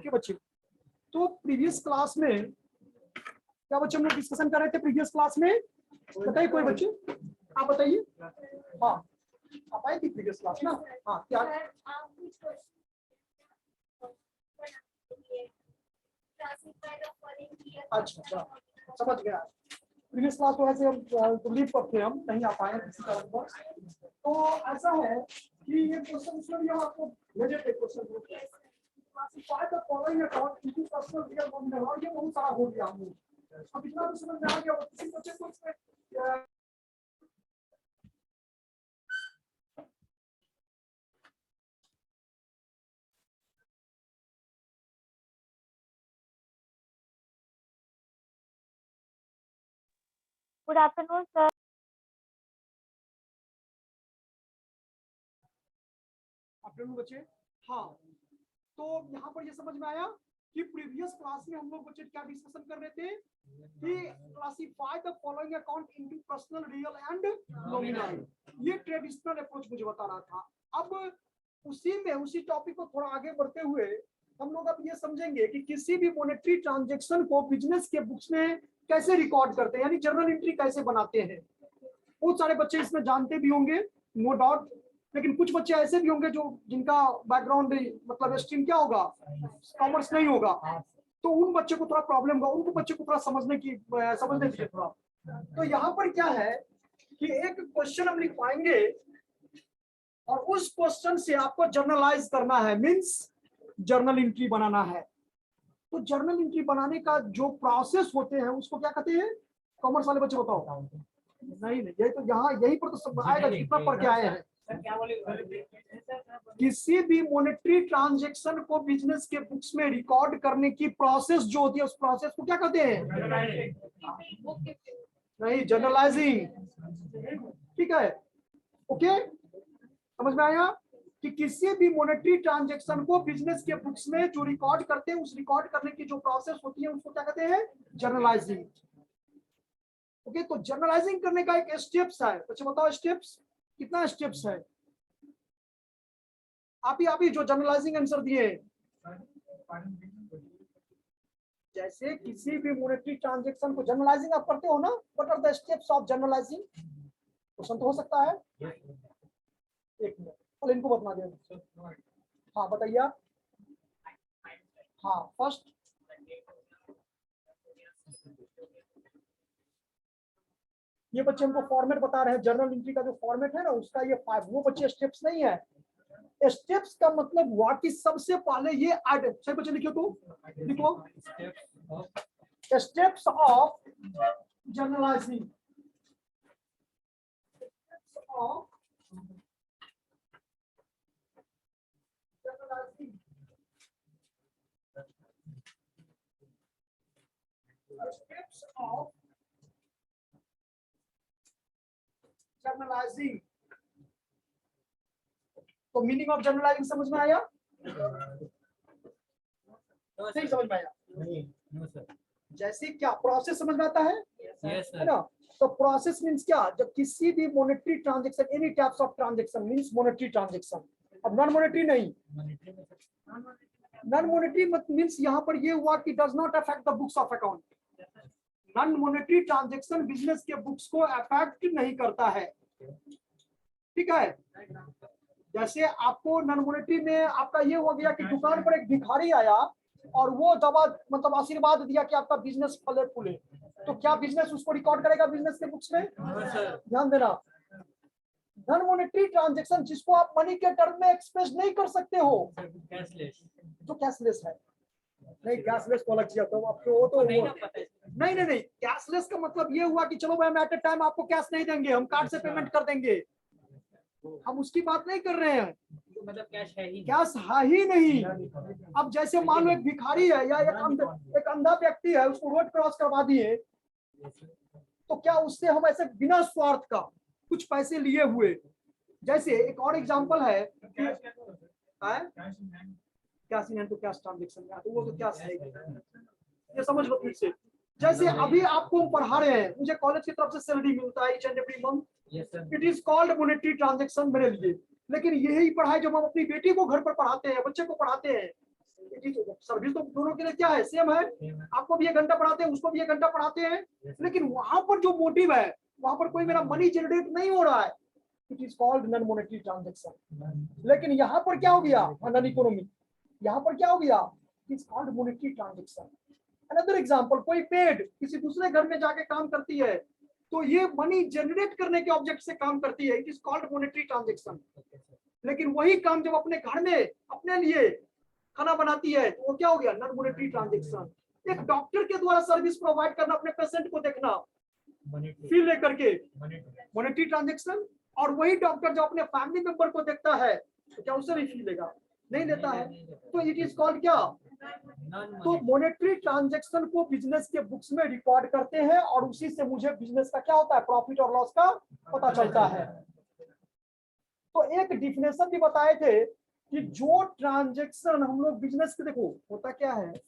ठीक है बच्चे। तो प्रीवियस क्लास में क्या बच्चे हम लोग डिस्कशन कर रहे थे प्रीवियस क्लास में? बताइए कोई बच्चे, आप बताइए। हाँ आप आए थे प्रीवियस क्लास ना? हाँ क्या? अच्छा समझ गया। प्रीवियस क्लास को ऐसे हम लीव पर थे, हम नहीं आ पाए किसी कारण पर। तो ऐसा है कि ये क्वेश्चन इसलिए आपको भेजे थे question classify the following account into personal real nominal, और ये बहुत सारा हो गया हम लोग। अब इतना तो समझ में आ गया, किसी बच्चे को इसमें गुड आफ्टरनून सर। आफ्टरनून बच्चे। हाँ तो यहाँ पर ये समझ में आया कि प्रीवियस क्लास में हम लोग बच्चे क्या डिस्कशन कर रहे थे कि classify the following account into personal real and nominal. ये ट्रेडिशनल अप्रोच मुझे बता रहा था। अब उसी टॉपिक को थोड़ा आगे बढ़ते हुए हम लोग अब ये समझेंगे कि किसी भी मॉनेटरी ट्रांजैक्शन को बिजनेस के बुक्स में कैसे रिकॉर्ड करते हैं, यानी जर्नल एंट्री कैसे बनाते हैं। बहुत सारे बच्चे इसमें जानते भी होंगे नो डाउट, लेकिन कुछ बच्चे ऐसे भी होंगे जो जिनका बैकग्राउंड मतलब स्ट्रीम क्या होगा, कॉमर्स नहीं होगा, तो उन बच्चों को थोड़ा प्रॉब्लम होगा, उनको बच्चे को थोड़ा समझने दीजिए थोड़ा। तो यहाँ पर क्या है कि एक क्वेश्चन हम लिख पाएंगे और उस क्वेश्चन से आपको जर्नलाइज करना है, मींस जर्नल एंट्री बनाना है। तो जर्नल एंट्री बनाने का जो प्रोसेस होते हैं उसको क्या कहते हैं? कॉमर्स वाले बच्चे बताओ। नहीं यही तो यहाँ यही पर तो सब आएगा जितना पढ़ के आए हैं। किसी भी मॉनेटरी ट्रांजैक्शन को बिजनेस के बुक्स में रिकॉर्ड करने की प्रोसेस जो होती है उस प्रोसेस को क्या कहते हैं? नहीं, जर्नलाइजिंग। ठीक है, ओके, समझ में आया कि किसी भी मॉनेटरी ट्रांजैक्शन को बिजनेस के बुक्स में जो रिकॉर्ड करते हैं उस रिकॉर्ड करने की जो प्रोसेस होती है उसको क्या कहते हैं? जर्नलाइजिंग। ओके, तो जर्नलाइजिंग करने का एक स्टेप्स है। अच्छा बताओ स्टेप्स कितना स्टेप्स है? आप ही जो जर्नलाइजिंग आंसर दिए, जैसे किसी भी मॉनेटरी ट्रांजैक्शन को जर्नलाइजिंग आप करते हो ना, what are the steps of journalising? Question तो हो सकता है। एक मिनट पहले इनको बता दें। हाँ बताइए आप। हाँ फर्स्ट ये बच्चे हमको फॉर्मेट बता रहे हैं, जर्नल एंट्री का जो फॉर्मेट है ना उसका ये 5, वो बच्चे स्टेप्स नहीं है। स्टेप्स का मतलब हुआ कि सबसे पहले ये सही बच्चे लिखियो, तो लिखो steps of journalising. Steps of journalising. तो मीनिंग ऑफ जर्नलाइजिंग समझ में आया? नहीं समझ में आया? नहीं सर। जैसे क्या प्रोसेस समझ में आता है? है ना? तो प्रोसेस मींस क्या, जब किसी भी monetary transaction, any types of transaction means monetary transaction, अब नॉन मॉनेटरी नहीं, नॉन मॉनेटरी मींस यहाँ पर ये हुआ कि does not affect the books of account. Non monetary transaction business के बुक्स को अफेक्ट नहीं करता है। ठीक है, जैसे आपको नॉन मॉनेटरी में आपका ये हो गया कि दुकान पर एक भिखारी आया और वो दवा मतलब आशीर्वाद दिया कि आपका बिजनेस फले फूले, तो क्या बिजनेस उसको रिकॉर्ड करेगा बिजनेस के बुक्स में? ध्यान देना, नॉन मॉनेटरी ट्रांजैक्शन जिसको आप मनी के टर्म में एक्सप्रेस नहीं कर सकते हो, जो कैशलेस है। नहीं कैशलेस को अलग किया तो आपको वो तो नहीं, कैशलेस का मतलब ये हुआ कि चलो भाई हम एट ए टाइम आपको कैश नहीं देंगे, हम कार्ड से पेमेंट कर देंगे, हम उसकी बात नहीं कर रहे हैं। मतलब कैश है ही नहीं। अब जैसे मान लो एक भिखारी है या एक अंधा व्यक्ति है, उसको रोड क्रॉस करवा दिए, तो क्या उससे हम ऐसे बिना स्वार्थ का कुछ पैसे लिए हुए, जैसे एक और एग्जांपल है कैश इन हैंड तो कैश ट्रांजैक्शन में, तो वो तो क्या है ये समझ लो फिर से। जैसे अभी आपको पढ़ा रहे हैं, मुझे कॉलेज की तरफ से सैलरी मिलता है each and every month, it is called monetary transaction मेरे लिए। लेकिन यही पढ़ाई जब हम अपनी बेटी को घर पर पढ़ाते हैं, बच्चे को पढ़ाते हैं, इट इज सर्विस तो दोनों के लिए क्या है, सेम है। आपको भी 1 घंटा पढ़ाते हैं, उसको भी 1 घंटा पढ़ाते हैं, लेकिन वहां पर जो मोटिव है, वहां पर कोई मेरा मनी जनरेट नहीं हो रहा है, it is called non monetary transaction. लेकिन यहाँ पर क्या हो गया, नॉन इकोनॉमिक, यहाँ पर क्या हो गया, it is called monetary transaction. Another example, कोई पेड किसी दूसरे घर में जाके काम करती है, तो ये मनी जनरेट करने के ऑब्जेक्ट से काम करती है, it is called monetary transaction. लेकिन वही काम जब अपने घर में अपने लिए खाना बनाती है, तो वो क्या हो गया, नॉन मॉनेटरी ट्रांजेक्शन। एक डॉक्टर के द्वारा सर्विस प्रोवाइड करना, अपने पेशेंट को देखना, फी लेकर के, मॉनेटरी ट्रांजेक्शन। और वही डॉक्टर जो अपने फैमिली मेंबर को देखता है, तो क्या उससे भी फी लेगा, नहीं लेता है, तो इट इज कॉल्ड क्या, तो मॉनेटरी ट्रांजैक्शन को बिजनेस के बुक्स में रिकॉर्ड करते हैं, और उसी से मुझे बिजनेस का क्या होता है, प्रॉफिट और लॉस का पता चलता है। तो एक डिफिनेशन भी बताए थे कि जो ट्रांजैक्शन हम लोग बिजनेस के, देखो होता क्या है,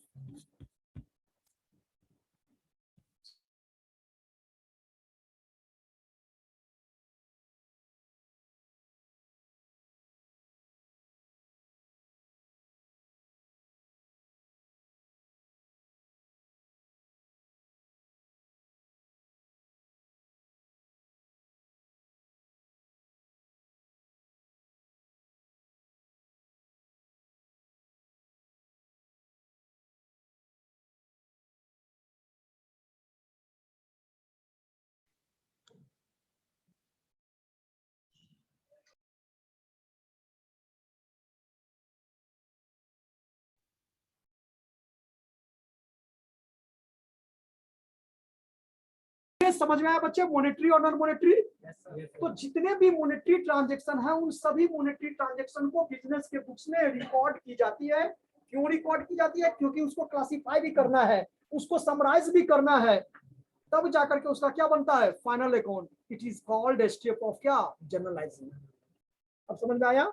समझ में आया बच्चे, मॉनेटरी और नॉन मॉनेटरी। तो जितने भी मॉनेटरी ट्रांजैक्शन है, उन सभी मॉनेटरी ट्रांजैक्शन को बिजनेस के बुक्स में रिकॉर्ड की जाती है। क्यों रिकॉर्ड की जाती है, क्योंकि उसको क्लासिफाई भी करना है, उसको समराइज भी करना है, तब जाकर के उसका क्या बनता है, final account. It is called step of क्या, जर्नलाइजिंग। अब समझ में आया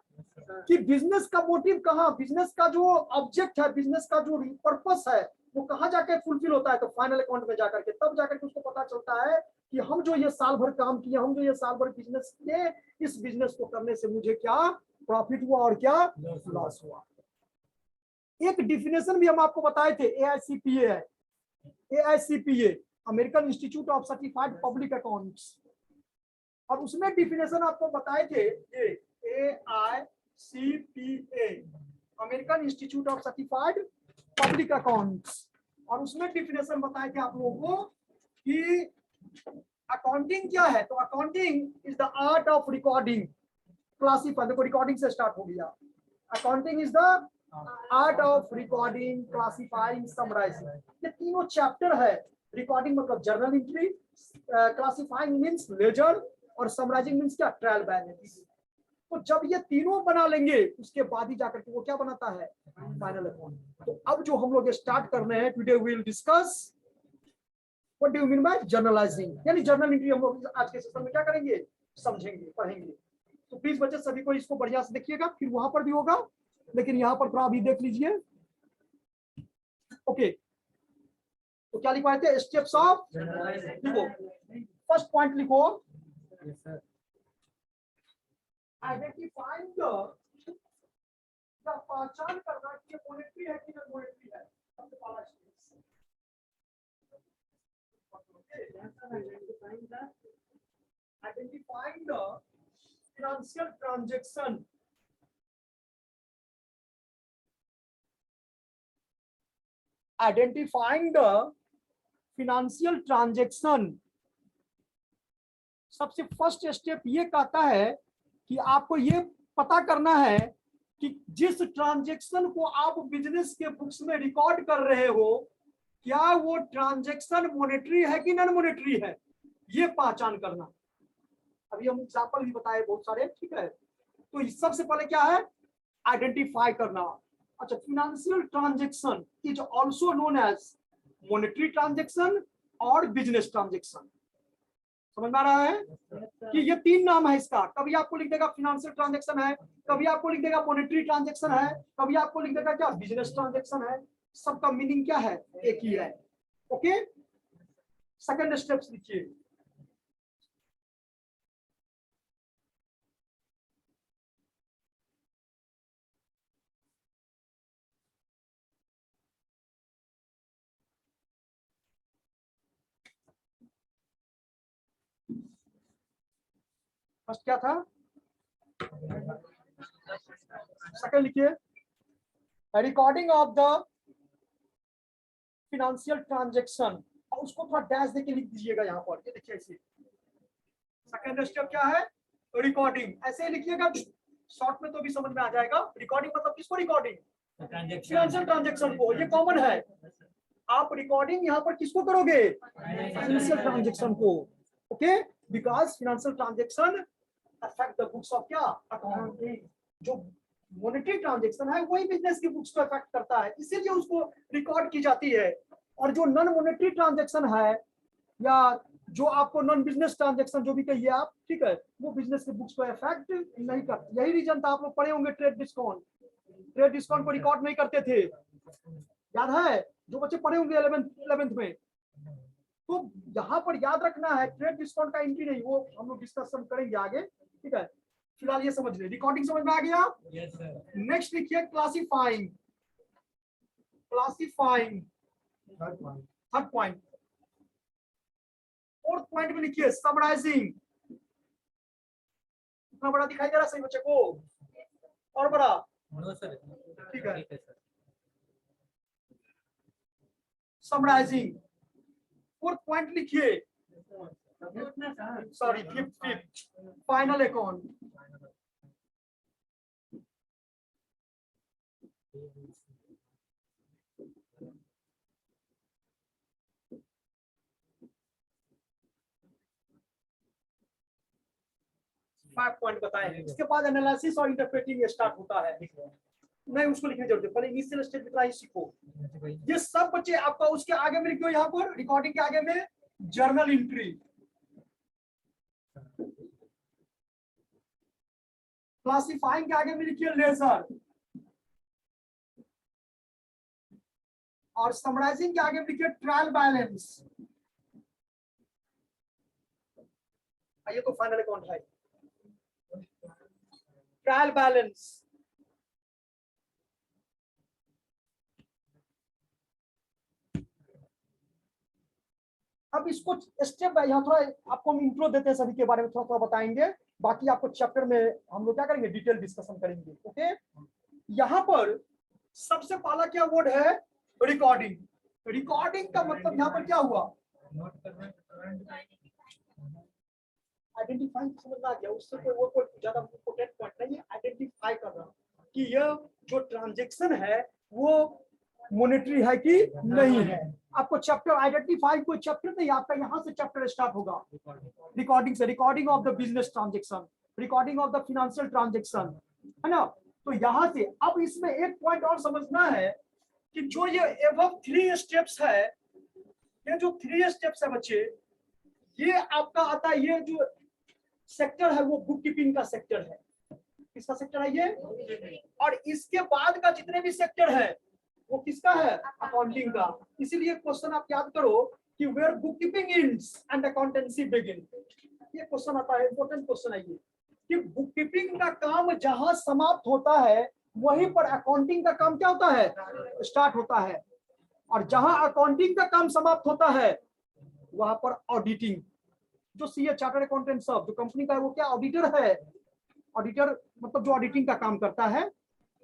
कि बिजनेस का मोटिव कहाँ, बिजनेस का जो ऑब्जेक्ट है, बिजनेस का जो पर्पस है, वो कहाँ जाकर फुलफिल होता है, तो फाइनल अकाउंट में जाकर के, तब जाकर के उसको पता चलता है कि हम जो ये साल भर काम किए, हम जो ये साल भर बिजनेस किए, इस बिजनेस को करने से मुझे क्या प्रॉफिट हुआ और क्या लॉस हुआ। एक डिफिनेशन भी हम आपको बताए थे, AICPA है, AICPA American institute of certified public accounts, और उसमें डिफिनेशन आपको बताए थे, AICPA American institute of certified public accounts, और उसमें डिफिनेशन बताए थे आप लोगों को कि अकाउंटिंग क्या है, तो accounting is the art of recording, classify, देखो रिकॉर्डिंग से स्टार्ट हो गया, accounting is the art of recording, classifying, summarising, ये तीनों चैप्टर है। रिकॉर्डिंग मतलब journal entry, classifying means ledger, और समराइजिंग मींस क्या, ट्रायल बैलेंस। तो जब ये तीनों बना लेंगे, उसके बाद ही जाकर के वो क्या बनाता है, फाइनल अकाउंट। तो अब जो हम लोग स्टार्ट कर रहे हैं, today we will discuss what do you mean by journalising, यानी जर्नल एंट्री हम लोग आज के सेशन में क्या करेंगे, समझेंगे, पढ़ेंगे। तो प्लीज बच्चे सभी को इसको बढ़िया से देखिएगा, फिर वहां पर भी होगा, लेकिन यहाँ पर थोड़ा अभी देख लीजिए। ओके, तो क्या लिखवाए थे, स्टेप्स ऑफ, लिखो फर्स्ट पॉइंट लिखो, आइडेंटिफाइंग द पहचान करना कि मॉनेटरी है कि नॉन मॉनेटरी है, सबसे पहला step. Identifying the financial transaction, identifying the financial transaction, सबसे फर्स्ट स्टेप ये कहता है कि आपको ये पता करना है कि जिस ट्रांजैक्शन को आप बिजनेस के बुक्स में रिकॉर्ड कर रहे हो, क्या वो ट्रांजैक्शन मॉनेटरी है कि नॉन मॉनेटरी है, ये पहचान करना। अभी हम एग्जांपल भी बताए बहुत सारे, ठीक है। तो सबसे पहले क्या है, आइडेंटिफाई करना। अच्छा, financial transaction is also known as monetary transaction और बिजनेस ट्रांजैक्शन। समझ में आ रहा है कि ये तीन नाम है इसका, कभी आपको लिख देगा फिनेंशियल ट्रांजैक्शन है, कभी आपको लिख देगा मॉनेटरी ट्रांजैक्शन है, कभी आपको लिख देगा क्या, बिजनेस ट्रांजैक्शन है। सबका मीनिंग क्या है, एक ही है। ओके, सेकंड स्टेप लिखिए, फर्स्ट क्या था, सेकंड लिखिए, recording of the financial transaction, और उसको थोड़ा डैश देके लिख दीजिएगा यहाँ पर, ये देखिए ऐसे। सेकंड स्टेप क्या है, रिकॉर्डिंग, ऐसे ही लिखिएगा, शॉर्ट में तो भी समझ में आ जाएगा। रिकॉर्डिंग मतलब किसको रिकॉर्डिंग, फिनेंशियल ट्रांजेक्शन को, ये कॉमन है। आप रिकॉर्डिंग यहाँ पर किसको करोगे, फाइनेंशियल ट्रांजेक्शन को, okay, because financial transaction affect the books of क्या, अकाउंटिंग। जो मॉनेटरी ट्रांजेक्शन है वही बिजनेस की बुक्स को अफेक्ट करता है, इसीलिए उसको रिकॉर्ड की जाती है। और जो नॉन मॉनेटरी ट्रांजेक्शन है, या जो आपको नॉन बिजनेस ट्रांजेक्शन जो भी कहिए आप, ठीक है, वो बिजनेस के बुक्स को इफेक्ट नहीं करते। यही रीजन था, आप लोग पढ़े होंगे ट्रेड डिस्काउंट, ट्रेड डिस्काउंट को रिकॉर्ड नहीं करते थे, याद है, जो बच्चे पढ़े होंगे 11th में। तो यहाँ पर याद रखना है, ट्रेड डिस्काउंट का एंट्री नहीं, वो हम लोग डिस्कशन करेंगे आगे, ठीक है। फिलहाल ये समझ ले, रिकॉर्डिंग समझ में आ गया। नेक्स्ट लिखिए classifying, classifying third point. Fourth point में लिखिए समराइजिंग। इतना बड़ा दिखाई दे रहा सही बच्चे को, और बड़ा, ठीक है, समराइजिंग। फोर्थ पॉइंट लिखिए, sorry fifth, final account. Five point बताए, इसके बाद एनालिसिस और इंटरप्रेटिंग स्टार्ट होता है। नहीं उसको लिखने की जरूरत है, पहले इनिशियल स्टेज इतना ही सीखो। ये सब बच्चे आपका उसके आगे में लिखो, यहाँ पर रिकॉर्डिंग के आगे में जर्नल एंट्री, क्लासिफाइंग के आगे में लिखिए लेजर, और समराइजिंग के आगे में लिखिए ट्रायल बैलेंस। ये तो फाइनल अकाउंट है, ट्रायल बैलेंस। अब इसको स्टेप बाय, यहाँ थोड़ा आपको हम इंट्रो देते हैं, सभी के बारे में थोड़ा थोड़ा बताएंगे, बाकी आपको चैप्टर में हम लोग क्या करेंगे, डिटेल डिस्कशन करेंगे, ओके। यहाँ पर सबसे पहला क्या वर्ड है, रिकॉर्डिंग। रिकॉर्डिंग का मतलब यहाँ पर क्या हुआ, आइडेंटिफाई समझ आ गया, उससे कोई ज्यादा इंपॉर्टेंट पॉइंट नहीं है, आइडेंटिफाई करना कि यह जो ट्रांजेक्शन है वो मॉनेटरी है कि नहीं है। आपको चैप्टर आइडेंटिफाई कोई चैप्टर नहीं, आपका यहाँ से चैप्टर स्टार्ट होगा रिकॉर्डिंग से, recording of the business transaction, recording of the financial transaction, है ना। तो यहाँ से अब इसमें एक पॉइंट और समझना है कि जो ये एबव 3 स्टेप्स है, ये जो 3 स्टेप्स है बच्चे, ये आपका आता है, ये जो सेक्टर है वो बुक कीपिंग का सेक्टर है। किसका सेक्टर है ये, और इसके बाद का जितने भी सेक्टर है वो किसका है, अकाउंटिंग का। इसीलिए क्वेश्चन आप याद करो कि where bookkeeping ends and accountancy begin, ये क्वेश्चन आता है, इंपॉर्टेंट क्वेश्चन है ये, कि बुक कीपिंग का काम जहां समाप्त होता है वहीं पर अकाउंटिंग का काम क्या होता है, स्टार्ट होता है। और जहां अकाउंटिंग का काम समाप्त होता है वहां पर ऑडिटिंग, जो सीए चार्टर्ड अकाउंटेंट सब जो कंपनी का है वो क्या ऑडिटर है, ऑडिटर मतलब जो ऑडिटिंग का काम करता है।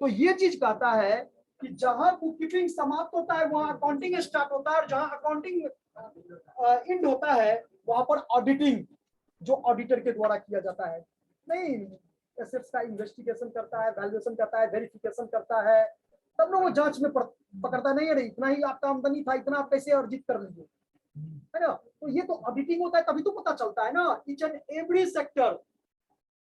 तो ये चीज कहता है कि जहां बुक कीपिंग समाप्त होता है वहां अकाउंटिंग स्टार्ट होता है, और जहां अकाउंटिंग एंड होता है वहां पर ऑडिटिंग, जो ऑडिटर के द्वारा किया जाता है। नहीं, एसेट्स का इन्वेस्टिगेशन करता है, वैल्यूएशन करता है, वेरिफिकेशन करता है, तब ना वो जांच में पकड़ता नहीं है, इतना ही आपका आमदनी था, इतना आप कैसे अर्जित कर लीजिए, है ना। तो ये तो ऑडिटिंग होता है, तभी तो पता चलता है ना, ईच एंड एवरी सेक्टर,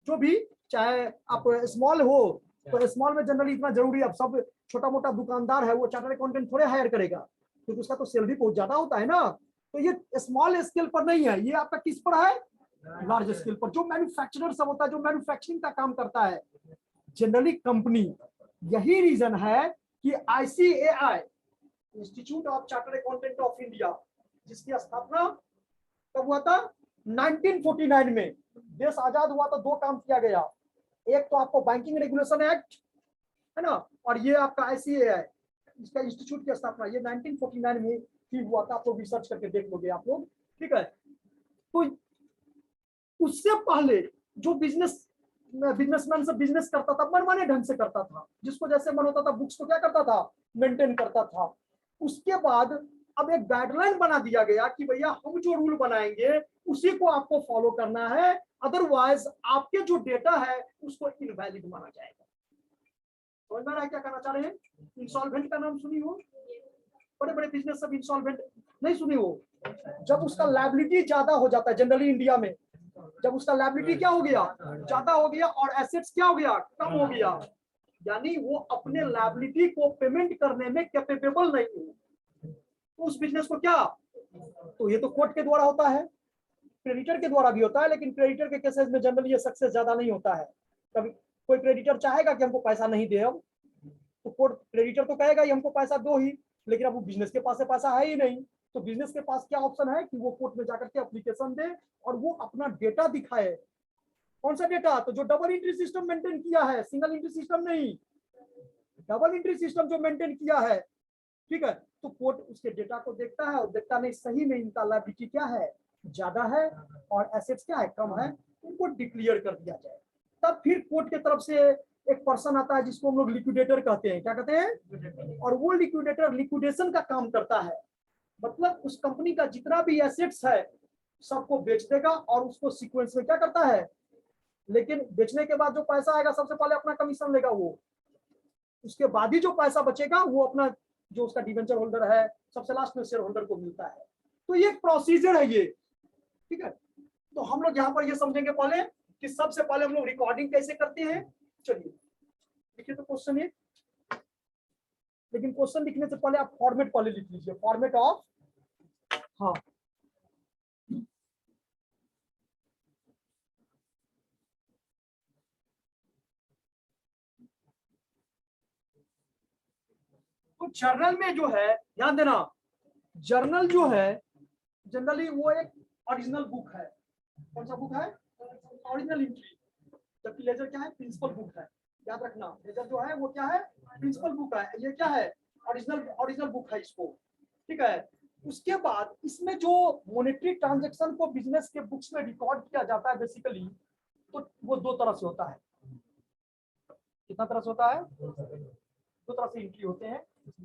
जो भी, चाहे आप स्मॉल हो तो स्मॉल में जनरली इतना जरूरी, अब सब छोटा मोटा दुकानदार है वो चार्टर्ड अकाउंटेंट थोड़े हायर करेगा, क्योंकि उसका तो सैलरी बहुत ज्यादा होता है ना। तो ये स्मॉल स्केल पर नहीं है, ये आपका किस पर है, लार्ज स्केल पर, जो मैन्युफैक्चरर सब होता है, जो मैन्युफैक्चरिंग का काम करता है जनरली कंपनी। यही रीजन है कि ICAI, institute of chartered accountant of India, जिसकी स्थापना कब हुआ था, 1949 में। देश आजाद हुआ तो 2 काम किया गया, एक तो आपको बैंकिंग रेगुलेशन एक्ट, है ना, और ये आपका ICAI, इसका इंस्टीट्यूट की स्थापना ये 1949 में ही हुआ था। आप लोग रिसर्च करके देख लोगे आप लोग, ठीक है। तो उससे पहले जो बिजनेसमैन से बिजनेस करता था मनमाने ढंग से करता था, जिसको जैसे मन होता था बुक्स को क्या करता था, मेंटेन करता था। उसके बाद अब एक गाइडलाइन बना दिया गया कि भैया हम जो रूल बनाएंगे उसी को आपको फॉलो करना है, अदरवाइज आपके जो डेटा है उसको इनवैलिड माना जाएगा। समझ में आ रहा है क्या करना चाह रहे हैं? इंसॉल्वेंट का नाम सुनी हो? बड़े बड़े बिजनेस सब इंसॉल्वेंट नहीं सुनी हो? जब उसका लायबिलिटी ज्यादा हो जाता है, जनरली इंडिया में जब उसका लायबिलिटी क्या हो गया, ज्यादा हो गया, और एसेट्स क्या हो गया, कम हो गया, यानी वो अपने लायबिलिटी को पेमेंट करने में कैपेबल नहीं है, तो उस बिजनेस को क्या, तो ये तो कोर्ट के द्वारा होता है, क्रेडिटर के द्वारा भी होता है, लेकिन क्रेडिटर के केसेस में जनरली ये सक्सेस ज्यादा नहीं होता है। कभी कोई क्रेडिटर चाहेगा कि हमको पैसा नहीं दे, अब तो कोर्ट क्रेडिटर तो कहेगा ही हमको पैसा दो ही, लेकिन अब वो बिजनेस के पास से पैसा है ही नहीं, तो बिजनेस के पास क्या ऑप्शन है कि वो कोर्ट में जाकर के एप्लीकेशन दे और वो अपना डेटा दिखाए। कौन सा डेटा, तो जो डबल एंट्री सिस्टम मेंटेन किया है, सिंगल एंट्री सिस्टम नहीं, डबल एंट्री सिस्टम जो मेंटेन किया है, ठीक है, तो कोर्ट उसके डेटा को देखता है और देखता नहीं सही में इनका लायबिलिटी क्या है, ज्यादा है, और एसेट्स क्या है, कम है, उनको डिक्लेयर कर दिया जाए। तब फिर कोर्ट के तरफ से एक पर्सन आता है जिसको हम लोग लिक्विडेटर कहते हैं, क्या कहते हैं, और वो लिक्विडेटर लिक्विडेशन का काम करता है, मतलब उस कंपनी का जितना भी एसेट्स है सबको बेच देगा और उसको सीक्वेंस में क्या करता है, लेकिन बेचने के बाद जो पैसा आएगा सबसे पहले अपना कमीशन लेगा वो, उसके बाद ही जो पैसा बचेगा वो अपना जो उसका डिवेंचर होल्डर है सबसे लास्ट में शेयर होल्डर को मिलता है। तो ये प्रोसीजर है ये, ठीक है। तो हम लोग यहाँ पर ये समझेंगे पहले कि सबसे पहले हम लोग रिकॉर्डिंग कैसे करते हैं। चलिए देखिए, तो क्वेश्चन है, लेकिन क्वेश्चन लिखने से पहले आप फॉर्मेट पहले लिख लीजिए, फॉर्मेट ऑफ, हाँ तो जर्नल में जो है ध्यान देना, जर्नल जो है जनरली वो एक ओरिजिनल बुक है। कौन सा बुक है, ओरिजिनल एंट्री, जबकि लेजर क्या है, प्रिंसिपल बुक है। याद रखना, लेजर जो है वो क्या है, प्रिंसिपल बुक है, ये क्या है, ओरिजिनल बुक है इसको, ठीक है। उसके बाद इसमें जो मॉनेटरी ट्रांजैक्शन को बिजनेस के बुक्स में रिकॉर्ड किया जाता है बेसिकली, तो वो दो तरह से होता है। कितना तरह से होता है, दो तरह से एंट्री होते हैं।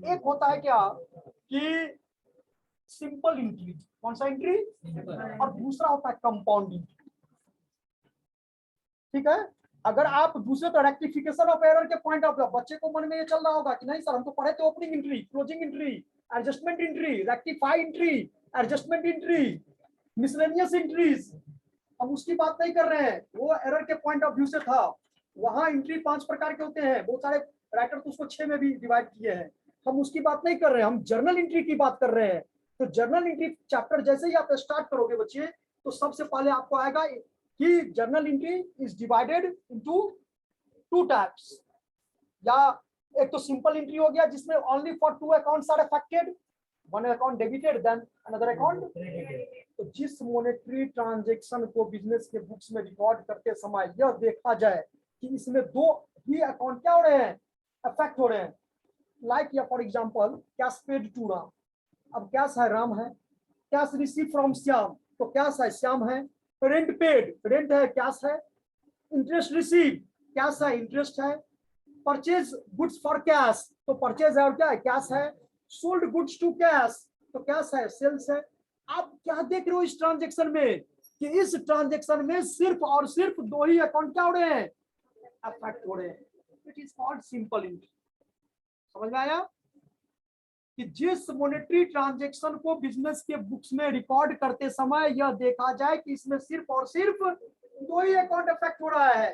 एक होता है क्या कि सिंपल एंट्री, कौन सा एंट्री, और दूसरा होता है कंपाउंड एंट्री, ठीक है। अगर आप दूसरे तो रेक्टिफिकेशन ऑफ एरर के पॉइंट ऑफ व्यू, बच्चे को मन में ये चल रहा होगा कि नहीं सर हम तो पढ़े थे opening entry, closing entry, adjustment entry, rectify entry, adjustment entry, miscellaneous entries, हम उसकी बात नहीं कर रहे हैं, वो एरर के पॉइंट ऑफ व्यू से था। वहां एंट्री 5 प्रकार के होते हैं, बहुत सारे राइटर तो उसको 6 में भी डिवाइड किए हैं, हम उसकी बात नहीं कर रहे हैं, हम जर्नल एंट्री की बात कर रहे हैं। तो जर्नल एंट्री चैप्टर जैसे ही आप स्टार्ट करोगे बच्चे, तो सबसे पहले आपको आएगा कि journal entry is divided into 2 types, या एक तो सिंपल एंट्री हो गया जिसमें only for 2 accounts are affected, one account debited then another account. तो जिस मॉनेटरी ट्रांजैक्शन को बिजनेस के बुक्स में रिकॉर्ड करते समय यह देखा जाए कि इसमें 2 ही अकाउंट क्या हो रहे हैं, अफेक्ट हो रहे हैं, लाइक या for example cash paid to Ram, अब कैश है राम है, कैश रिसीव फ्रॉम श्याम, तो कैश है श्याम है, रेंट पेड, रेंट है कैश है, इंटरेस्ट रिसीव कैश है इंटरेस्ट है, परचेज गुड्स फॉर कैश, तो परचेज है और क्या है, कैश है, सोल्ड गुड्स टू कैश, तो कैश है सेल्स है। आप क्या देख रहे हो इस ट्रांजैक्शन में कि इस ट्रांजैक्शन में सिर्फ और सिर्फ 2 ही अकाउंट क्या हो रहे हैं, अफेक्ट हो रहे हैं, it is called simple entry. समझ में आया कि जिस मॉनेटरी ट्रांजैक्शन को बिजनेस के बुक्स में रिकॉर्ड करते समय यह देखा जाए कि इसमें सिर्फ और सिर्फ 2 ही अकाउंट अफेक्ट हो रहा है,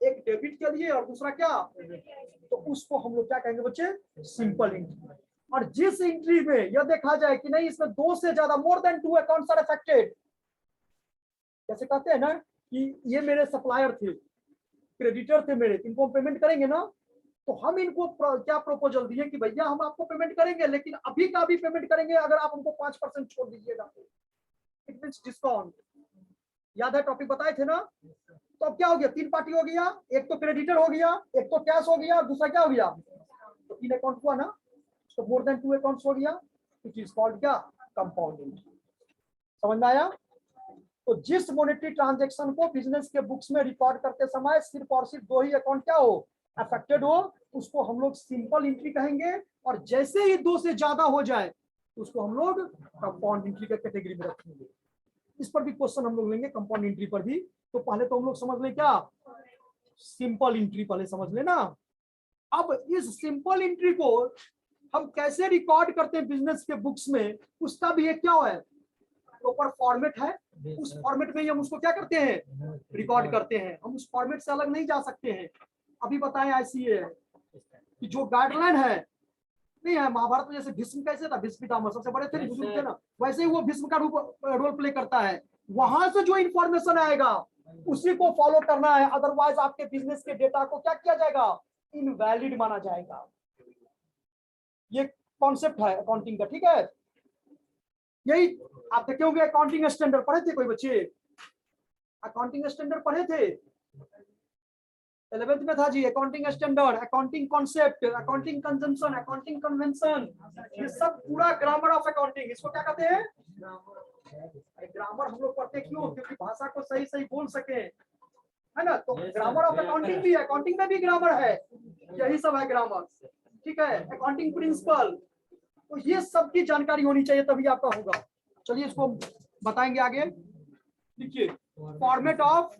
एक डेबिट के लिए और दूसरा क्या, तो उसको हम लोग क्या कहेंगे बच्चे, सिंपल एंट्री। और जिस एंट्री में यह देखा जाए कि नहीं इसमें 2 से ज्यादा, more than 2 accounts are affected, जैसे कहते हैं ना कि ये मेरे सप्लायर थे, क्रेडिटर थे मेरे, इनको हम पेमेंट करेंगे ना, तो हम इनको क्या प्रपोजल दिए कि भैया हम आपको पेमेंट करेंगे, लेकिन अभी का भी पेमेंट करेंगे अगर आप हमको 5% छोड़ दीजिएगा, इट मींस डिस्काउंट। याद है टॉपिक बताए थे ना। तो अब क्या हो गया, 3 पार्टी हो गया, एक तो क्रेडिटर हो गया, एक तो कैश हो गया, दूसरा क्या हो गया, तो 3 अकाउंट हुआ ना, तो मोर देन 2 अकाउंट्स हो गया, इट इज कॉल्ड क्या, कंपाउंड एंट्री। समझ में आया। तो जिस मॉनेटरी ट्रांजैक्शन को बिजनेस के बुक्स में रिकॉर्ड करते समय सिर्फ और सिर्फ 2 ही अकाउंट क्या हो, अफेक्टेड हो, उसको हम लोग सिंपल एंट्री कहेंगे। और जैसे ही 2 से ज्यादा हो जाए उसको हम लोग कंपाउंड एंट्री के कैटेगरी में रखेंगे। इस पर भी क्वेश्चन हम लोग लेंगे, कंपाउंड एंट्री पर भी। तो पहले तो हम लोग समझ लें क्या, सिंपल एंट्री पहले समझ लेना। अब इस सिंपल एंट्री को हम कैसे रिकॉर्ड करते हैं बिजनेस के बुक्स में, उसका भी एक क्या है, प्रॉपर फॉर्मेट है। उस फॉर्मेट में ही हम उसको क्या करते हैं, रिकॉर्ड करते हैं। हम उस फॉर्मेट से अलग नहीं जा सकते हैं। अभी बताएं ऐसी है कि जो गाइडलाइन है नहीं है, महाभारत में जैसे भीष्म कैसे था, भीष्म पितामह सबसे बड़े थे, बुजुर्ग थे ना, वैसे ही वो भीष्म का रोल प्ले करता है। वहां से जो इंफॉर्मेशन आएगा उसी को फॉलो करना है, अदरवाइज आपके बिजनेस के डेटा को क्या किया जाएगा, इनवैलिड माना जाएगा। ये कॉन्सेप्ट है अकाउंटिंग का, ठीक है। यही आप देखे होंगे, अकाउंटिंग स्टैंडर्ड पढ़े थे कोई बच्चे, अकाउंटिंग स्टैंडर्ड पढ़े थे, 11th में था जी, accounting standard, accounting concept, accounting consumption, accounting convention, ये सब पूरा ग्रामर ऑफ अकाउंटिंग, इसको क्या कहते हैं, ग्रामर। हम लोग पढ़ते क्यों, क्योंकि भाषा को सही सही बोल सके, है ना। तो ग्रामर ऑफ अकाउंटिंग भी है, अकाउंटिंग में भी ग्रामर है, यही सब है ग्रामर, ठीक है। अकाउंटिंग प्रिंसिपल, तो ये सब की जानकारी होनी चाहिए तभी आपका होगा। चलिए इसको बताएंगे आगे। देखिए फॉर्मेट ऑफ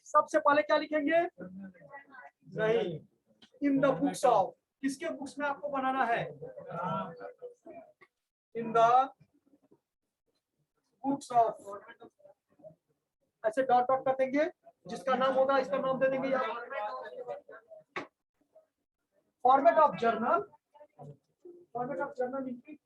सबसे पहले क्या लिखेंगे, नहीं, इन द बुक्स ऑफ, किसके बुक्स में आपको बनाना है, इन द बुक्स ऑफ, ऐसे डॉट डॉट कर देंगे, जिसका नाम होगा इसका नाम दे देंगे यहाँ। Format of journal, format of journal entry,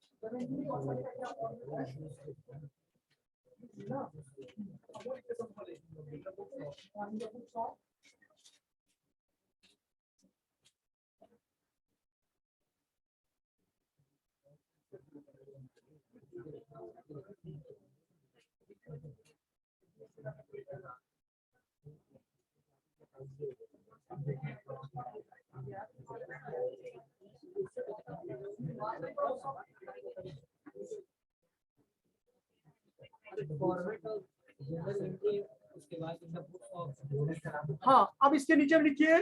हाँ। अब इसके नीचे लिखिए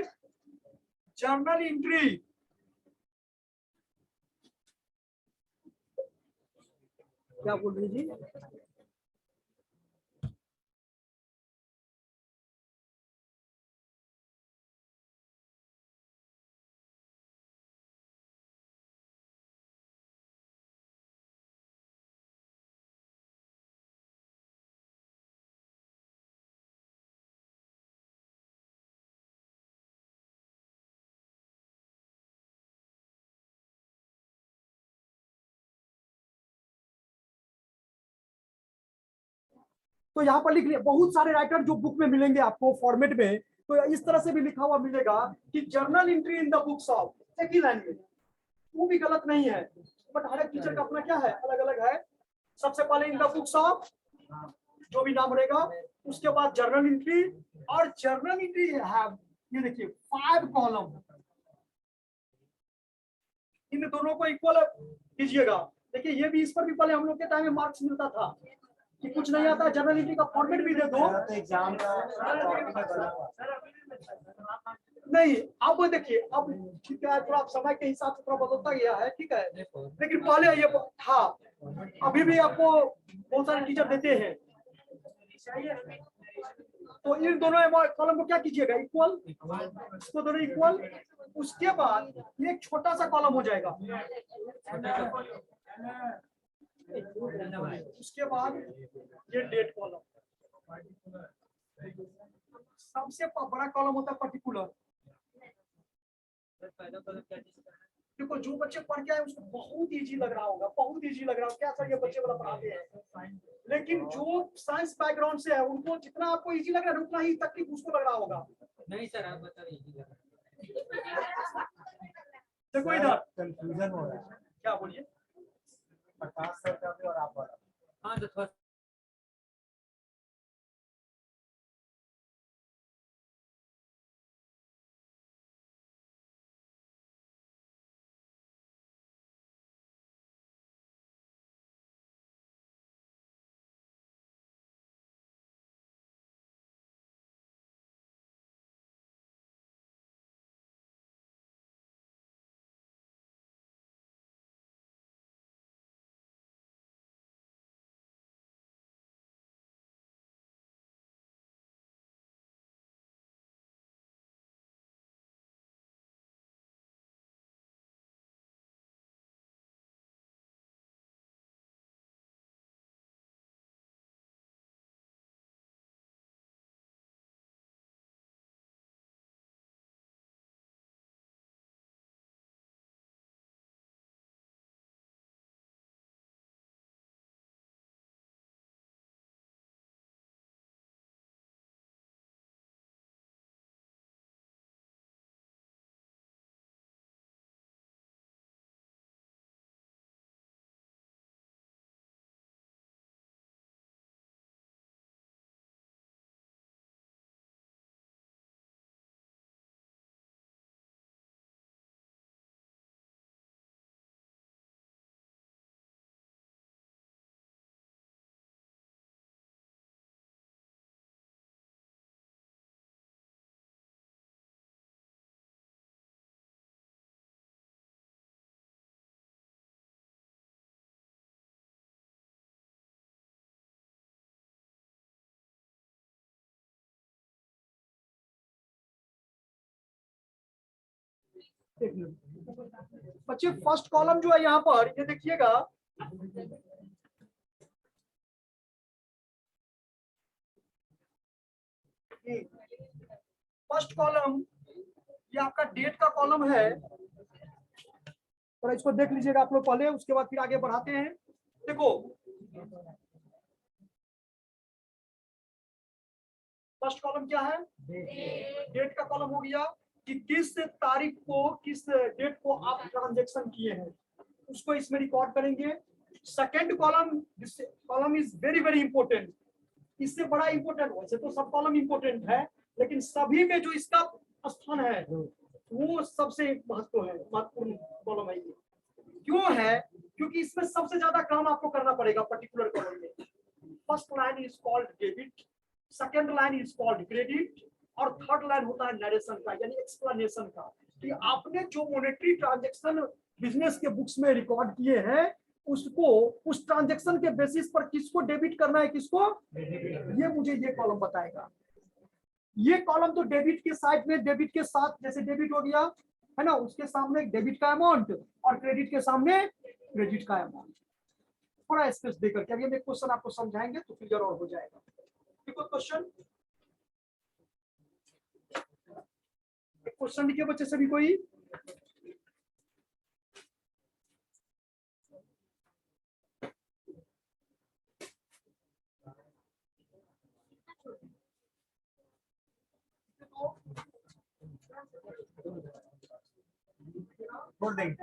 जर्नल एंट्री, क्या बोल रही जी, तो यहाँ पर लिख लिया। बहुत सारे राइटर जो बुक में मिलेंगे आपको फॉर्मेट में, तो इस तरह से भी लिखा हुआ मिलेगा कि journal entry in the books of, एक ही लाइन में, वो भी गलत नहीं है, बट हर एक टीचर का अपना क्या है, अलग अलग है। सबसे पहले इन द बुक्स ऑफ जो भी नाम रहेगा, उसके बाद जर्नल एंट्री, और जर्नल एंट्री है, ये देखिए 5 कॉलम, इन दोनों को इक्वल कीजिएगा। देखिए ये भी, इस पर भी पहले हम लोग के टाइम में मार्क्स मिलता था कि कुछ नहीं आता, जर्नल एंट्री का फॉर्मेट भी दे दो, एग्जाम नहीं। अब देखिए, अब ठीक है, थोड़ा समय के हिसाब से थोड़ा बदलता गया है, ठीक है, लेकिन पहले ये था, अभी भी आपको बहुत सारे टीचर देते हैं। तो इन दोनों कॉलम को क्या कीजिएगा, इक्वल, इसको दोनों इक्वल। उसके बाद ये एक छोटा सा कॉलम हो जाएगा, उसके बाद ये डेट कॉलम, सबसे बड़ा कॉलम होता है पर्टिकुलर। देखो जो बच्चे पढ़ के आए उसको बहुत इजी लग रहा होगा, बहुत इजी लग रहा होगा, क्या सर ये बच्चे वाला पढ़ाते हैं, लेकिन जो साइंस बैकग्राउंड से है उनको जितना आपको इजी लग रहा है उतना ही तकलीफ उसको लग रहा होगा। नहीं सर, आप बता दीजिए। देखो इधर कंफ्यूजन हो रहा है, क्या बोलिए, 50 सर का भी और आप वाला। हाँ तो थोड़ा एक मिनट बच्चे, फर्स्ट कॉलम जो है यहाँ पर ये देखिएगा, फर्स्ट कॉलम ये आपका डेट का कॉलम है, और इसको देख लीजिएगा आप लोग पहले, उसके बाद फिर आगे बढ़ाते हैं। देखो फर्स्ट कॉलम क्या है, डेट का कॉलम हो गया कि किस तारीख को, किस डेट को आप ट्रांजैक्शन किए हैं, उसको इसमें रिकॉर्ड करेंगे। Second column is very very important, इससे बड़ा इंपॉर्टेंट, वैसे तो सब कॉलम इंपॉर्टेंट है, लेकिन सभी में जो इसका स्थान है वो सबसे महत्वपूर्ण कॉलम है ये। क्यों है, क्योंकि इसमें सबसे ज्यादा काम आपको करना पड़ेगा पर्टिकुलर कॉलम में। First line is called debit, second line is called credit, और थर्ड लाइन होता है नरेशन का, यानी एक्सप्लेनेशन का, कि आपने जो मॉनेटरी ट्रांजैक्शन बिजनेस के बुक्स में रिकॉर्ड किए हैं उसको, उस ट्रांजैक्शन के बेसिस पर किसको डेबिट करना है, किसको, ये मुझे ये कॉलम बताएगा। ये कॉलम तो डेबिट के साइड में, डेबिट के साथ, जैसे डेबिट हो गया है ना, उसके सामने डेबिट का अमाउंट, और क्रेडिट के सामने क्रेडिट का अमाउंट। थोड़ा स्पेस देकर के अभी हम एक क्वेश्चन आपको समझाएंगे तो क्लियर और हो जाएगा। ठीक है, क्वेश्चन लिखिए बच्चे सभी कोई। होल्डिंग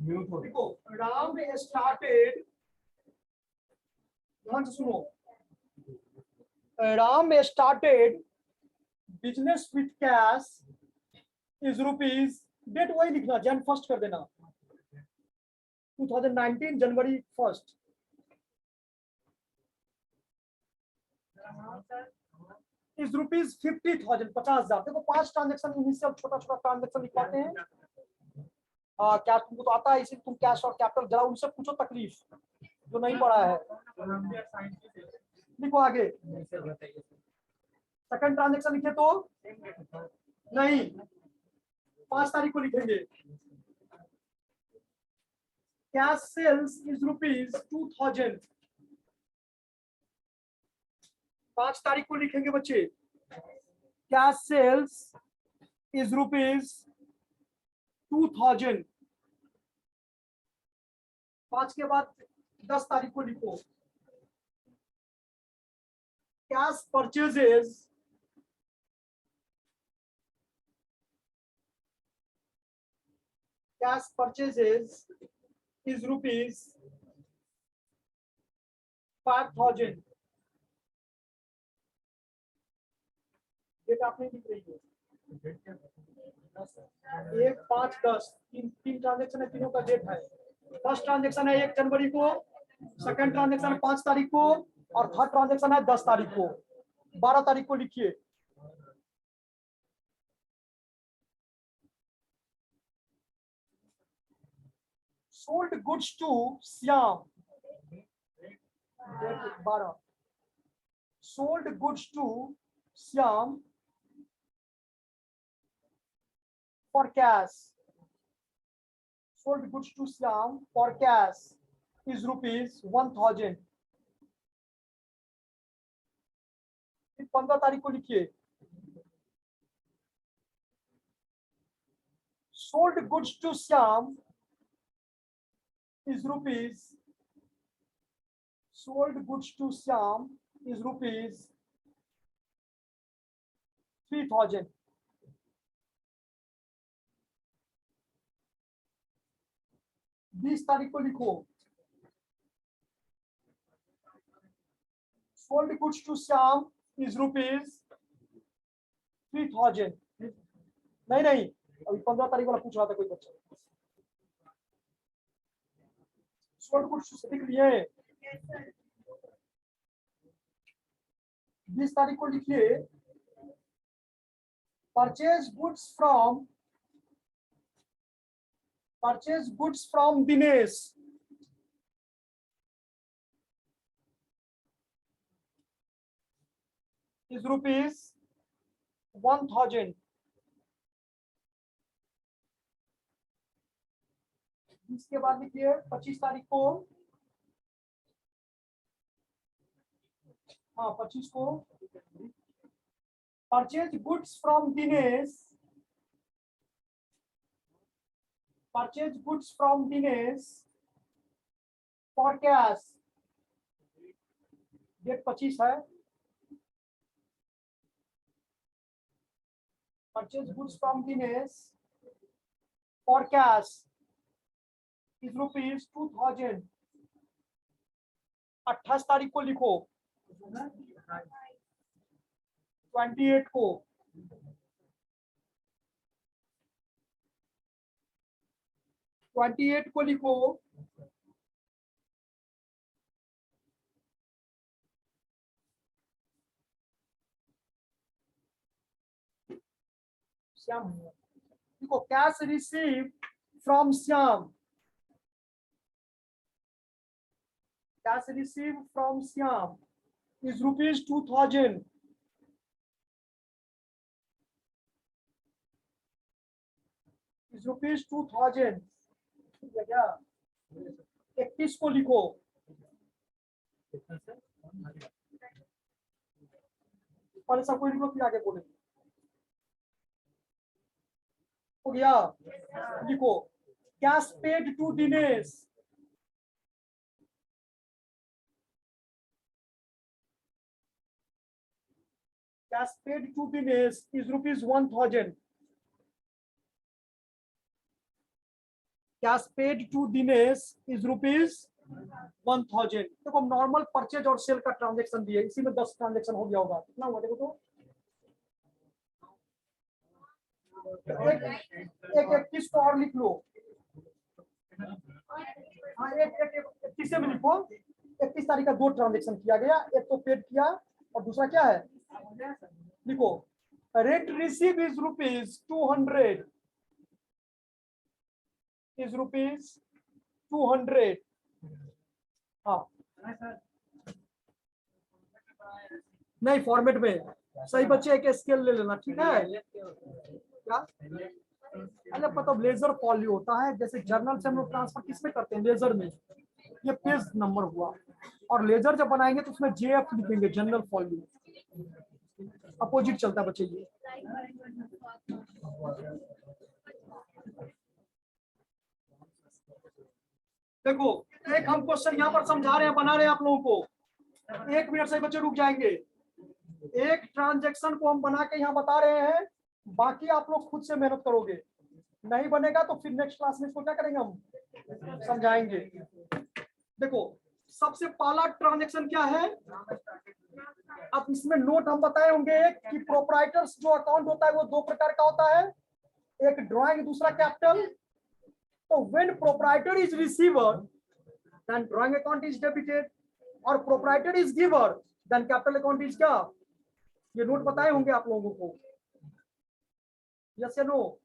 म्यूट हो। देखो, राम स्टार्टेड, ध्यान से सुनो, Ram started business with cash is rupees, date वही लिखना, जन फर्स्ट कर देना, 2019 जनवरी 1 इज रुपीज 50,000, 50,000। देखो 5 ट्रांजेक्शन इनिशियल छोटा छोटा ट्रांजेक्शन लिखवाते हैं। क्या तुमको तो आता है, इसी तुम कैश और कैपिटल, जरा उनसे पूछो तकलीफ जो नहीं पढ़ा है। लिखो आगे, सेकंड ट्रांजेक्शन लिखे तो नहीं, 5 तारीख को लिखेंगे। कैश सेल्स इज रुपीज 2,000, 5 तारीख को लिखेंगे बच्चे। कैश सेल्स इज रुपीज 2,000, 5 के बाद 10 तारीख को लिखो। Cash purchases is rupees 5,000। Date आपने लिख रही है 1, 5, 10, तीन ट्रांजेक्शन है, तीनों का डेट है। फर्स्ट ट्रांजेक्शन है 1 जनवरी को, सेकंड ट्रांजेक्शन 5 तारीख को, और थर्ड ट्रांजेक्शन है 10 तारीख को। 12 तारीख को लिखिए। Sold goods to Shyam, 12, sold goods to Shyam for cash, sold goods to Shyam for cash is rupees 1,000। 15 तारीख को लिखिए। sold goods to Shyam is rupees, sold goods to Shyam is rupees 3,000। 20 तारीख को लिखो। sold goods to Shyam is rupees 3,000। नहीं, अभी 15 तारीख वाला पूछ रहा था कोई बच्चा। sold goods to लिख लिए। 20 तारीख को लिखिए। Purchase goods from Dinesh, is rupees 1000. इसके बाद लिखिए 25 तारीख को, हाँ 25 को, purchase goods from Dinesh, purchase goods from Dinesh for cash, date 25 है, purchase goods from Dinesh for cash is rupees 2000. 28 तारीख को लिखो, 28 को, लिखो, श्याम देखो, cash receive from Shyam, cash received from Syam is rupees 2000. Is rupees 2000. क्या 31 को लिखो, पहले सब कोई लिखो फिर आगे बोले, हो गया, लिखो cash paid to Dinesh, cash paid to Dinesh is rupees 1000. Cash paid to Dinesh is rupees 1000. देखो नॉर्मल परचेज और सेल का ट्रांजैक्शन दिए, इसी में 10 ट्रांजैक्शन हो गया होगा, कितना हुआ देखो तो, एक 31 को और लिख लो, हाँ एक 31 में लिखो, 31 तारीख का 2 ट्रांजैक्शन किया गया, एक तो पेड किया और दूसरा क्या है, लिखो rate receive is rupees 200, is rupees 200. हाँ नहीं फॉर्मेट में सही बच्चे, एक स्केल ले लेना, ठीक है क्या, अरे पता लेजर फॉल्यू होता है, जैसे जर्नल से हम लोग ट्रांसफर किसमें करते हैं, लेजर में, ये पेज नंबर हुआ, और लेजर जब बनाएंगे तो उसमें जेएफ लिखेंगे, जनरल फॉल्यू, अपोजिट चलता है बच्चे ये। देखो एक हम क्वेश्चन यहाँ पर समझा रहे हैं, बना रहे हैं आप लोगों को, 1 मिनट से बच्चे रुक जाएंगे, एक ट्रांजैक्शन को हम बना के यहाँ बता रहे हैं, बाकी आप लोग खुद से मेहनत करोगे, नहीं बनेगा तो फिर नेक्स्ट क्लास में इसको क्या करेंगे, हम समझाएंगे। देखो सबसे पहला ट्रांजैक्शन क्या है, अब इसमें नोट हम बताए होंगे कि प्रोप्राइटर्स जो अकाउंट होता है वो 2 प्रकार का होता है, एक ड्राइंग दूसरा कैपिटल। तो when proprietor is receiver then drawing account is debited, और proprietor is giver then capital account is क्या, ये नोट बताए होंगे आप लोगों को, यस या नो।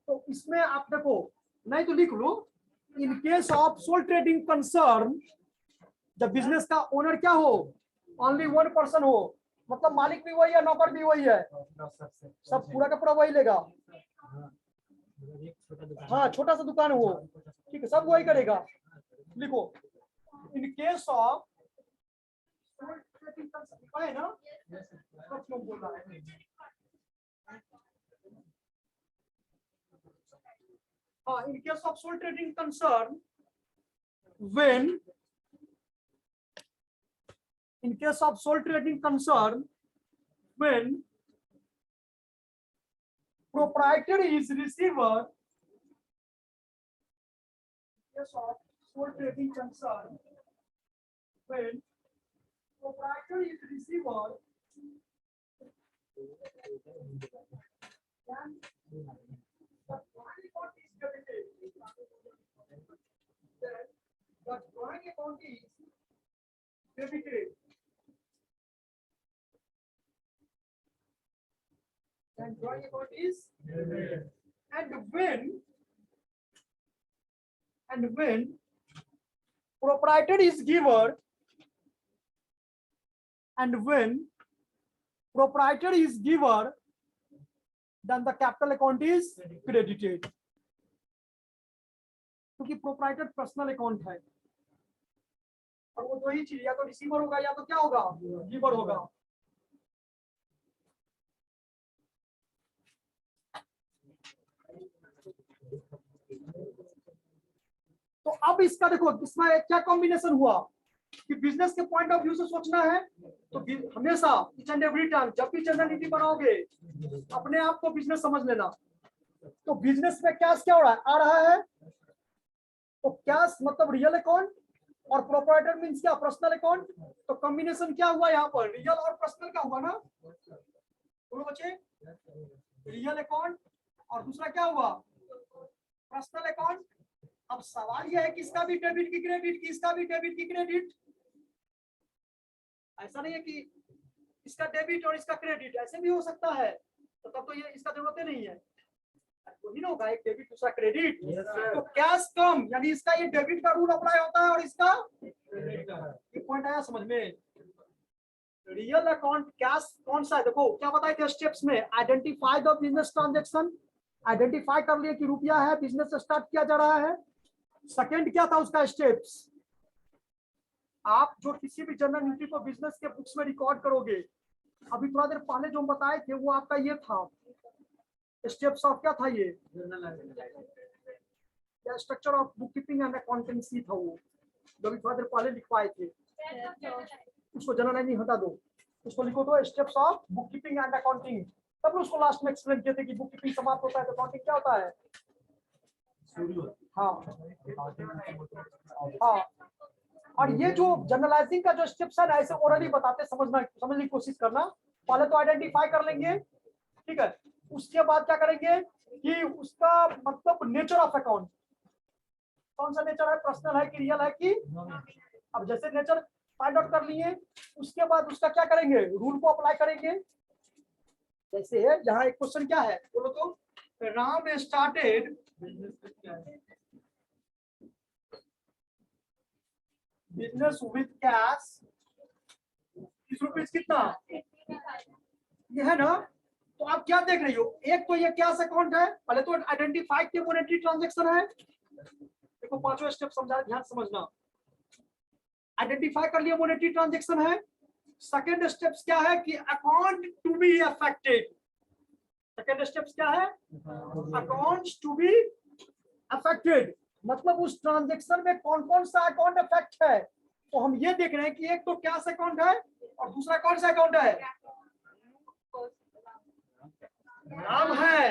तो इसमें आप देखो, नहीं तो लिख लो, in case of sole trading concern, जब बिजनेस का ओनर क्या हो, ओनली 1 पर्सन हो, मतलब मालिक भी वही है, नौकर भी वही है, सब पूरा का पूरा वही लेगा, हाँ छोटा सा दुकान हो, ठीक है, सब वही करेगा। लिखो इन केस ऑफ है ना, क्यों बोल रहा है, हाँ in case of sole trading concern, when in case of sole trading concern, when proprietor is receiver, case of sole trading concern, when proprietor is receiver, then the drawing account is debited. Then the drawing account is debited. And drawing account is debited. And when proprietor is giver, and when proprietor is giver, then the capital account is credited. क्योंकि proprietor personal account है और वो दो ही चीज, या तो receiver होगा या तो क्या होगा, गिवर होगा। तो अब इसका देखो, इसमें क्या कॉम्बिनेशन हुआ कि बिजनेस के पॉइंट ऑफ व्यू से सोचना है तो हमेशा ईच एंड एवरी टाइम जब भी जनरल नीति बनाओगे अपने आप को बिजनेस समझ लेना। तो बिजनेस में कैश क्या हो रहा है, आ रहा है, तो कैश मतलब रियल अकाउंट और प्रोप्राइटर मींस क्या, पर्सनल अकाउंट। तो कॉम्बिनेशन क्या हुआ यहाँ पर, रियल और पर्सनल का हुआ ना, बोलो बच्चे, रियल अकाउंट और दूसरा क्या हुआ, पर्सनल अकाउंट। अब सवाल यह है कि इसका भी डेबिट की क्रेडिट, कि इसका भी डेबिट की क्रेडिट। ऐसा नहीं है कि इसका डेबिट और इसका क्रेडिट, ऐसे भी हो सकता है, तो तब तो ये इसका जरूरत ही नहीं है, तो ही ना होगा, एक डेबिट दूसरा क्रेडिट। तो कैश कम यानी इसका ये डेबिट का रूल अप्लाई होता है और इसका ये पॉइंट आया समझ में। रियल अकाउंट कैश कौन सा है, देखो क्या बताए थे स्टेप्स में, identify the business transaction, identify कर लिए कि रुपया है, बिजनेस स्टार्ट किया जा रहा है। सेकंड क्या था उसका स्टेप्स, आप जो किसी भी जनरल एंट्री को बिजनेस के बुक्स में रिकॉर्ड करोगे, अभी थोड़ा देर पहले जो हम बताए थे वो आपका ये था स्टेप्स ऑफ क्या था, ये structure of book keeping and accountancy था, वो जो अभी थोड़ा देर पहले लिखवाए थे। उसको जनरल नहीं हटा दो, उसको लिखो तो steps of book keeping and accounting, तब उसको लास्ट में एक्सप्लेन किए थे कि बुक कीपिंग समाप्त होता है तो अकाउंटिंग क्या होता है। हाँ हाँ, और ये जो जर्नलाइजिंग का जो स्टेप्स है ना, ऐसे ओरली बताते, समझने की कोशिश करना। पहले तो आइडेंटिफाई कर लेंगे, ठीक है, उसके बाद क्या करेंगे कि उसका मतलब नेचर ऑफ अकाउंट, कौन सा नेचर है, पर्सनल है कि रियल है कि। अब जैसे नेचर फाइंड आउट कर लिए, उसके बाद उसका क्या करेंगे, रूल को अप्लाई करेंगे। जैसे है यहाँ एक क्वेश्चन क्या है, बोलो तो, Ram started business with cash ₹30 कितना, ये है ना। तो आप क्या देख रही हो, एक तो ये कैश अकाउंट है, पहले तो आइडेंटिफाई के मॉनेटरी ट्रांजैक्शन है, देखो पांचों स्टेप समझा, ध्यान समझना। आइडेंटिफाई कर लिया मॉनेटरी ट्रांजैक्शन है। सेकंड स्टेप्स क्या है कि account to be affected, second steps क्या है, अकाउंट्स टू बी अफेक्टेड, मतलब उस ट्रांजैक्शन में कौन कौन सा अकाउंट अफेक्ट है। तो हम ये देख रहे हैं कि एक तो कैश अकाउंट है और दूसरा कौन सा अकाउंट है, नाम है।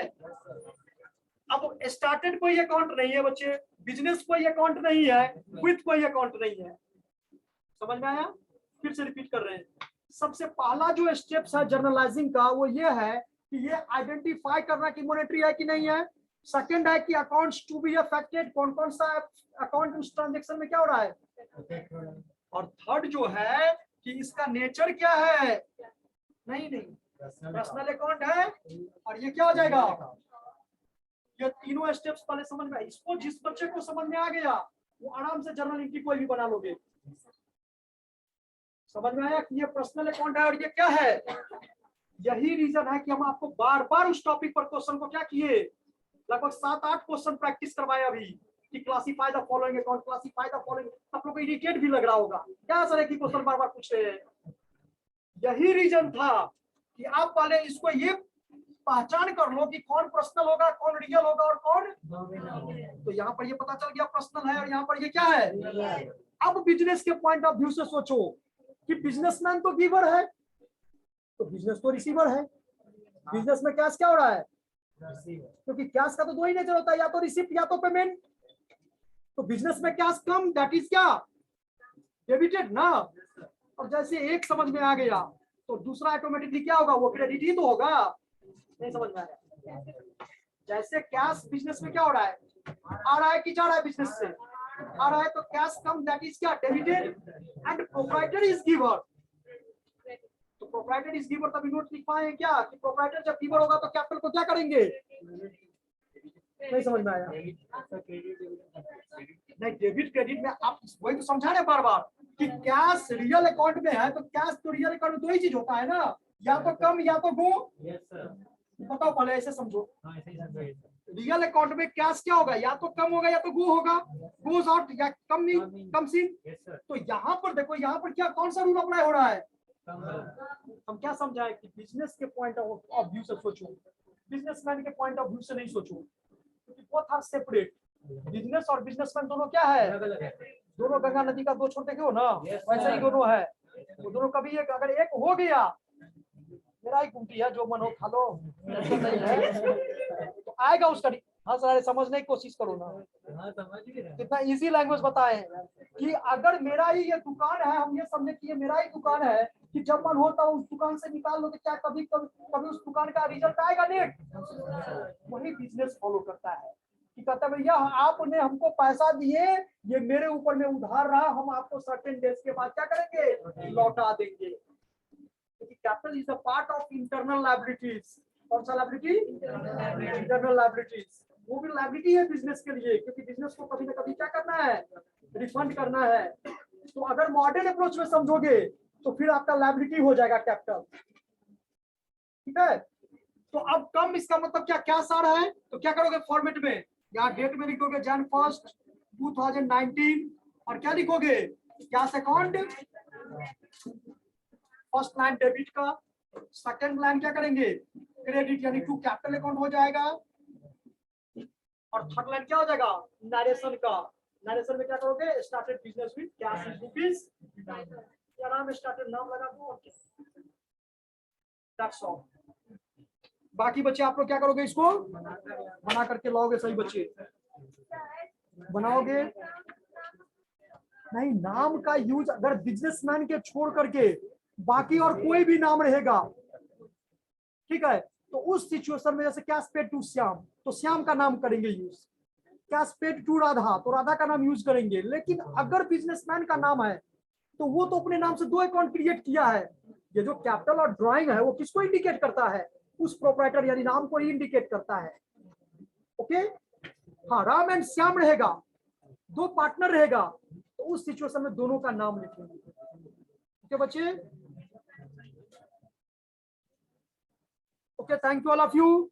अब स्टार्टेड कोई अकाउंट नहीं है बच्चे, बिजनेस कोई अकाउंट नहीं है, विथ कोई अकाउंट नहीं है, समझ में आया। फिर से रिपीट कर रहे हैं, सबसे पहला जो स्टेप्स है जर्नलाइजिंग का वो ये है कि ये आइडेंटिफाई करना कि मॉनेटरी है कि नहीं है। सेकंड है कि अकाउंट्स टू बी अफेक्टेड, कौन कौन सा अकाउंट उस ट्रांजैक्शन में क्या हो रहा है। और थर्ड जो है कि इसका नेचर क्या है, नहीं पर्सनल अकाउंट है, और ये क्या हो जाएगा, ये तीनों स्टेप्स पहले समझ में। इसको जिस बच्चे को समझ में आ गया वो आराम से जर्नल एंट्री कोई भी बना लोगे। समझ में आया कि ये पर्सनल अकाउंट है और ये क्या है। यही रीजन है कि हम आपको बार बार उस टॉपिक पर क्वेश्चन को क्या किए, लगभग 7-8 क्वेश्चन प्रैक्टिस करवाए अभी कि classify the following account, classify the following. आप लोग को इरिटेट भी लग रहा होगा, क्या सर है कि क्वेश्चन बार बार पूछ रहे हैं। यही रीजन था कि आप पहले इसको ये पहचान कर लो कि कौन पर्सनल होगा, कौन रियल होगा और कौन। तो यहाँ पर ये पता चल गया पर्सनल है और यहाँ पर ये क्या है। अब बिजनेस के पॉइंट ऑफ व्यू से सोचो कि बिजनेसमैन तो गिवर है तो बिजनेस तो रिसीवर है। बिजनेस में कैश क्या हो रहा है, क्योंकि कैश का तो दो ही नेचर होता है, या तो रिसिप्ट या तो पेमेंट। तो बिजनेस में कैश कम, दैट इज क्या, डेबिटेड ना। और जैसे एक समझ में आ गया तो दूसरा ऑटोमेटिकली क्या होगा, वो क्रेडिट ही तो होगा। नहीं समझ में आया। जैसे कैश बिजनेस में क्या हो रहा है, आ रहा है कि जा रहा है, बिजनेस से आ रहा है, तो कैश कम, दैट इज क्या, debited. And proprietor is giver, तो प्रोप्राइटर इज गिवर तभी नोट लिख पाए क्या कि प्रोप्राइटर जब गिवर होगा तो कैपिटल को क्या करेंगे। नहीं समझ में आया। नहीं, डेबिट क्रेडिट में आप वही तो समझा रहे बार बार कि कैश रियल अकाउंट में है तो कैश तो रियल अकाउंट में दो ही चीज होता है ना, या तो कम या तो गो। Yes sir. बताओ पहले ऐसे समझो। हाँ ऐसे ही समझो ये सर। रियल अकाउंट में कैश क्या होगा, या तो कम होगा या तो गो होगा, गोज आउट या कम नहीं कम इन। Yes sir. तो यहाँ पर देखो, यहाँ पर क्या कौन सा रूल अप्लाई हो रहा है। कम हम क्या समझाए कि बिजनेस के पॉइंट ऑफ व्यू से सोचो, बिजनेसमैन के पॉइंट ऑफ व्यू से नहीं सोचो, क्योंकि बोथ आर सेपरेट। बिजनेस और बिजनेसमैन दोनों क्या है, अलग है। दोनों गंगा नदी का दो छोर देखे हो ना, Yes, वैसे ही sir. दोनों है। वो दोनों कभी एक, अगर एक हो गया, मेरा ही गुमटी है, जो मन हो खा लो, टेंशन नहीं है, तो आएगा उसका। हाँ सर, समझने की कोशिश करो ना, हाँ समझ गए। कितना इजी लैंग्वेज बताए कि अगर मेरा ही ये दुकान है, हम ये समझे कि ये मेरा ही दुकान है, कि जब मन होता है उस दुकान से निकाल लो, तो क्या कभी कभी कभी उस दुकान का रिजल्ट आएगा नेट। वही बिजनेस फॉलो करता है कि कहता है भैया आपने हमको पैसा दिए, ये मेरे ऊपर में उधार रहा, हम आपको सर्टेन डेज के बाद क्या करेंगे, लौटा देंगे। क्योंकि capital is a part of internal liabilities. कौन सा लायबिलिटी, इंटरनल लायबिलिटीज। वो भी लायबिलिटी है बिजनेस के लिए, क्योंकि बिजनेस को कभी ना कभी क्या करना है, रिफंड करना है। तो अगर मॉडर्न अप्रोच में समझोगे तो फिर आपका लायबिलिटी हो जाएगा कैपिटल। ठीक है, तो अब कम इसका मतलब क्या क्या सार है, तो क्या करोगे फॉर्मेट में, यहाँ डेट में लिखोगे Jan 1, 2019, और क्या लिखोगे, cash account, first line debit का, सेकंड लाइन क्या करेंगे, क्रेडिट यानी टू कैपिटल अकाउंट हो जाएगा, और थर्ड लाइन क्या हो जाएगा, नरेशन का। नरेशन में क्या करोगे, started business with cash in rupees, क्या नाम स्टार्टेड नाम लगा दो, और दैट्स ऑल। बाकी बच्चे आप लोग क्या करोगे, इसको बना करके लाओगे, सही बच्चे बनाओगे। नहीं, नाम का यूज अगर बिजनेसमैन के छोड़ करके बाकी और कोई भी नाम रहेगा, ठीक है, तो उस सिचुएशन में जैसे कैश पेड टू श्याम, तो श्याम का नाम करेंगे use, cash paid to Radha, तो राधा का नाम यूज करेंगे। लेकिन अगर बिजनेसमैन का नाम है तो वो तो अपने नाम से दो अकाउंट क्रिएट किया है। ये जो कैपिटल और ड्राइंग है वो किसको इंडिकेट करता है, उस प्रोप्राइटर यानी नाम को ही इंडिकेट करता है। ओके, हाँ, राम एंड श्याम रहेगा, दो पार्टनर रहेगा, तो उस सिचुएशन में दोनों का नाम लिखेंगे। ओके बच्चे, okay, thank you all of you.